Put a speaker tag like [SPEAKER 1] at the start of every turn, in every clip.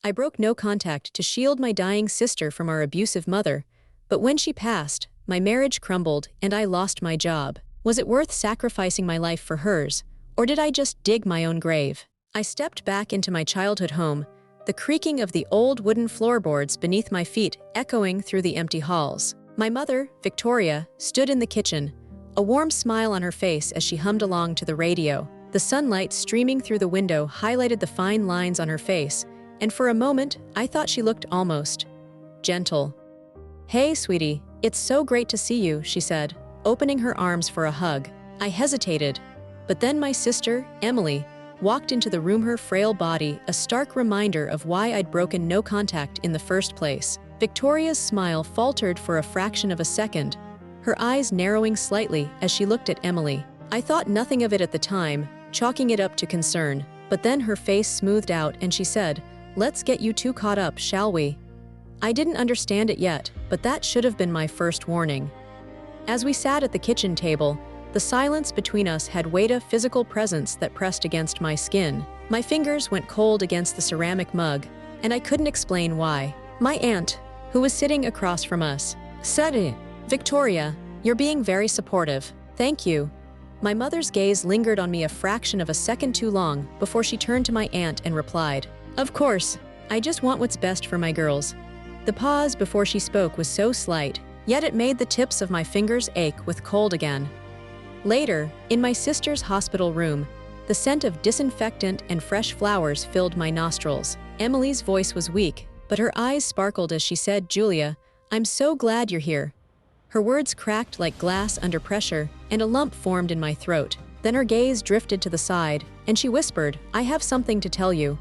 [SPEAKER 1] I broke no contact to shield my dying sister from our abusive mother, but when she passed, my marriage crumbled and I lost my job. Was it worth sacrificing my life for hers, or did I just dig my own grave? I stepped back into my childhood home, the creaking of the old wooden floorboards beneath my feet echoing through the empty halls. My mother, Victoria, stood in the kitchen, a warm smile on her face as she hummed along to the radio. The sunlight streaming through the window highlighted the fine lines on her face, and for a moment, I thought she looked almost gentle. "Hey, sweetie, it's so great to see you," she said, opening her arms for a hug. I hesitated, but then my sister, Emily, walked into the room, her frail body a stark reminder of why I'd broken no contact in the first place. Victoria's smile faltered for a fraction of a second, her eyes narrowing slightly as she looked at Emily. I thought nothing of it at the time, chalking it up to concern, but then her face smoothed out and she said, "Let's get you two caught up, shall we?" I didn't understand it yet, but that should have been my first warning. As we sat at the kitchen table, the silence between us had weight of physical presence that pressed against my skin. My fingers went cold against the ceramic mug, and I couldn't explain why. My aunt, who was sitting across from us, said, "Victoria, you're being very supportive. Thank you." My mother's gaze lingered on me a fraction of a second too long before she turned to my aunt and replied, "Of course, I just want what's best for my girls." The pause before she spoke was so slight, yet it made the tips of my fingers ache with cold again. Later, in my sister's hospital room, the scent of disinfectant and fresh flowers filled my nostrils. Emily's voice was weak, but her eyes sparkled as she said, "Julia, I'm so glad you're here." Her words cracked like glass under pressure, and a lump formed in my throat. Then her gaze drifted to the side, and she whispered, "I have something to tell you."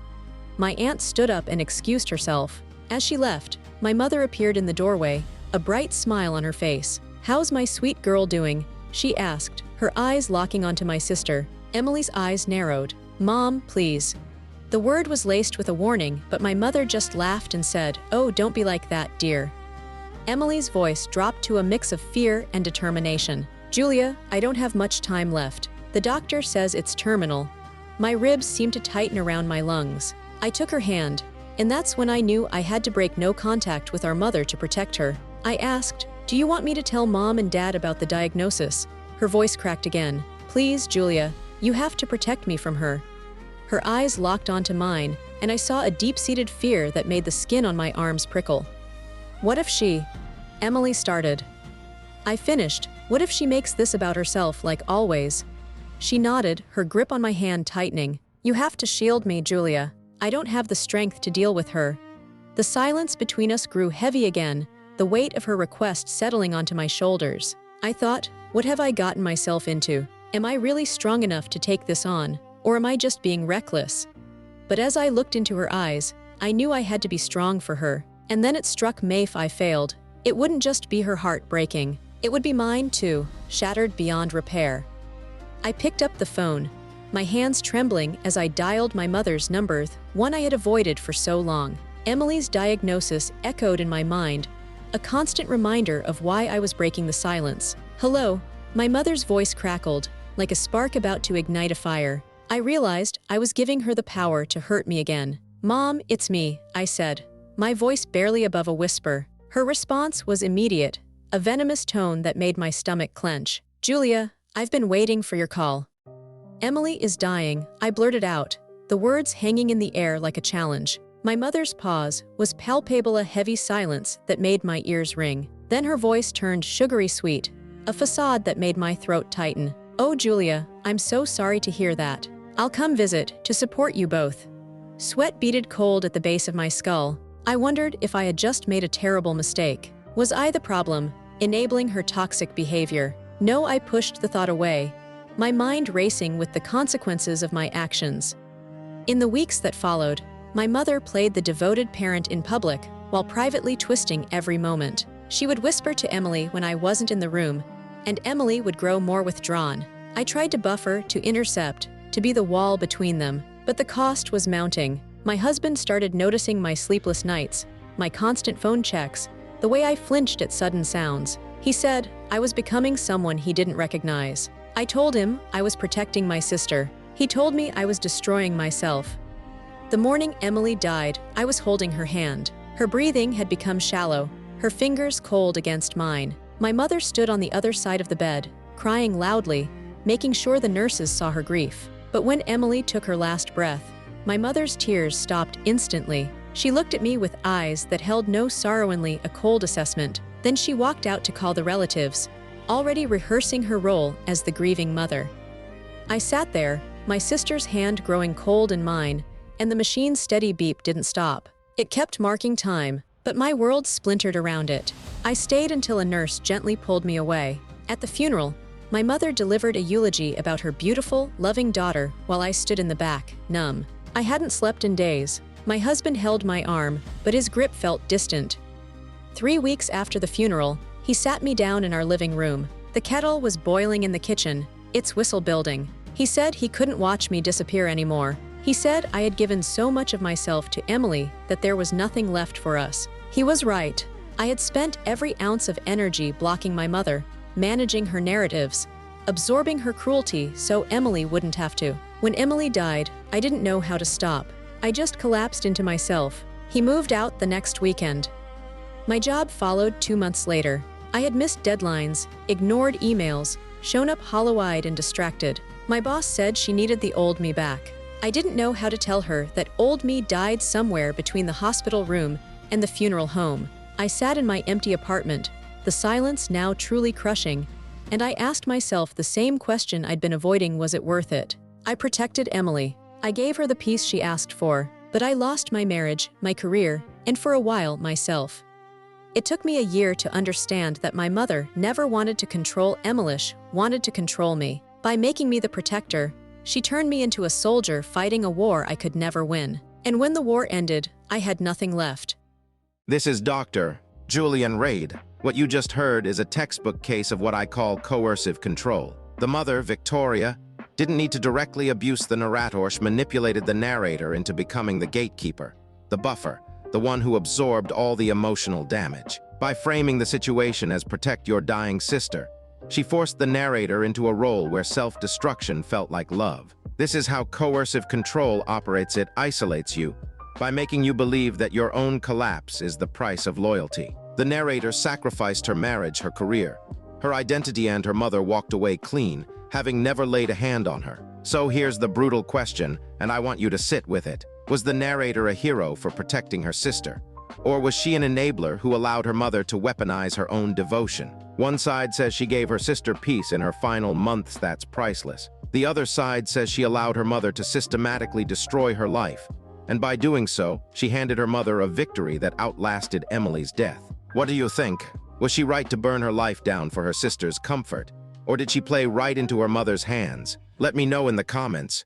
[SPEAKER 1] My aunt stood up and excused herself. As she left, my mother appeared in the doorway, a bright smile on her face. "How's my sweet girl doing?" she asked, her eyes locking onto my sister. Emily's eyes narrowed. "Mom, please." The word was laced with a warning, but my mother just laughed and said, "Oh, don't be like that, dear." Emily's voice dropped to a mix of fear and determination. "Julia, I don't have much time left. The doctor says it's terminal." My ribs seemed to tighten around my lungs. I took her hand, and that's when I knew I had to break no contact with our mother to protect her. I asked, "Do you want me to tell Mom and Dad about the diagnosis?" Her voice cracked again. "Please, Julia, you have to protect me from her." Her eyes locked onto mine, and I saw a deep-seated fear that made the skin on my arms prickle. "What if she—" Emily started. I finished, "What if she makes this about herself like always?" She nodded, her grip on my hand tightening. "You have to shield me, Julia. I don't have the strength to deal with her." The silence between us grew heavy again, the weight of her request settling onto my shoulders. I thought, what have I gotten myself into? Am I really strong enough to take this on, or am I just being reckless? But as I looked into her eyes, I knew I had to be strong for her. And then it struck me, if I failed, it wouldn't just be her heart breaking. It would be mine too, shattered beyond repair. I picked up the phone, my hands trembling as I dialed my mother's number, one I had avoided for so long. Emily's diagnosis echoed in my mind, a constant reminder of why I was breaking the silence. "Hello," my mother's voice crackled, like a spark about to ignite a fire. I realized I was giving her the power to hurt me again. "Mom, it's me," I said, my voice barely above a whisper. Her response was immediate, a venomous tone that made my stomach clench. "Julia, I've been waiting for your call." "Emily is dying," I blurted out, the words hanging in the air like a challenge. My mother's pause was palpable, a heavy silence that made my ears ring. Then her voice turned sugary sweet, a facade that made my throat tighten. "Oh, Julia, I'm so sorry to hear that. I'll come visit to support you both." Sweat beaded cold at the base of my skull. I wondered if I had just made a terrible mistake. Was I the problem, enabling her toxic behavior? No, I pushed the thought away, my mind racing with the consequences of my actions. In the weeks that followed, my mother played the devoted parent in public while privately twisting every moment. She would whisper to Emily when I wasn't in the room, and Emily would grow more withdrawn. I tried to buffer, to intercept, to be the wall between them, but the cost was mounting. My husband started noticing my sleepless nights, my constant phone checks, the way I flinched at sudden sounds. He said I was becoming someone he didn't recognize. I told him I was protecting my sister. He told me I was destroying myself. The morning Emily died, I was holding her hand. Her breathing had become shallow, her fingers cold against mine. My mother stood on the other side of the bed, crying loudly, making sure the nurses saw her grief. But when Emily took her last breath, my mother's tears stopped instantly. She looked at me with eyes that held no sorrow, only a cold assessment. Then she walked out to call the relatives, already rehearsing her role as the grieving mother. I sat there, my sister's hand growing cold in mine, and the machine's steady beep didn't stop. It kept marking time, but my world splintered around it. I stayed until a nurse gently pulled me away. At the funeral, my mother delivered a eulogy about her beautiful, loving daughter while I stood in the back, numb. I hadn't slept in days. My husband held my arm, but his grip felt distant. 3 weeks after the funeral, he sat me down in our living room. The kettle was boiling in the kitchen, its whistle building. He said he couldn't watch me disappear anymore. He said I had given so much of myself to Emily that there was nothing left for us. He was right. I had spent every ounce of energy blocking my mother, managing her narratives, absorbing her cruelty so Emily wouldn't have to. When Emily died, I didn't know how to stop. I just collapsed into myself. He moved out the next weekend. My job followed 2 months later. I had missed deadlines, ignored emails, shown up hollow-eyed and distracted. My boss said she needed the old me back. I didn't know how to tell her that old me died somewhere between the hospital room and the funeral home. I sat in my empty apartment, the silence now truly crushing, and I asked myself the same question I'd been avoiding: was it worth it? I protected Emily. I gave her the peace she asked for, but I lost my marriage, my career, and for a while, myself. It took me a year to understand that my mother never wanted to control Emily, wanted to control me. By making me the protector, she turned me into a soldier fighting a war I could never win. And when the war ended, I had nothing left.
[SPEAKER 2] This is Dr. Julian Reed. What you just heard is a textbook case of what I call coercive control. The mother, Victoria, didn't need to directly abuse the narrator. She manipulated the narrator into becoming the gatekeeper, the buffer, the one who absorbed all the emotional damage. By framing the situation as protect your dying sister, she forced the narrator into a role where self-destruction felt like love. This is how coercive control operates. It isolates you by making you believe that your own collapse is the price of loyalty. The narrator sacrificed her marriage, her career, her identity, and her mother walked away clean, having never laid a hand on her. So here's the brutal question, and I want you to sit with it. Was the narrator a hero for protecting her sister? Or was she an enabler who allowed her mother to weaponize her own devotion? One side says she gave her sister peace in her final months. That's priceless. The other side says she allowed her mother to systematically destroy her life, and by doing so, she handed her mother a victory that outlasted Emily's death. What do you think? Was she right to burn her life down for her sister's comfort? Or did she play right into her mother's hands? Let me know in the comments.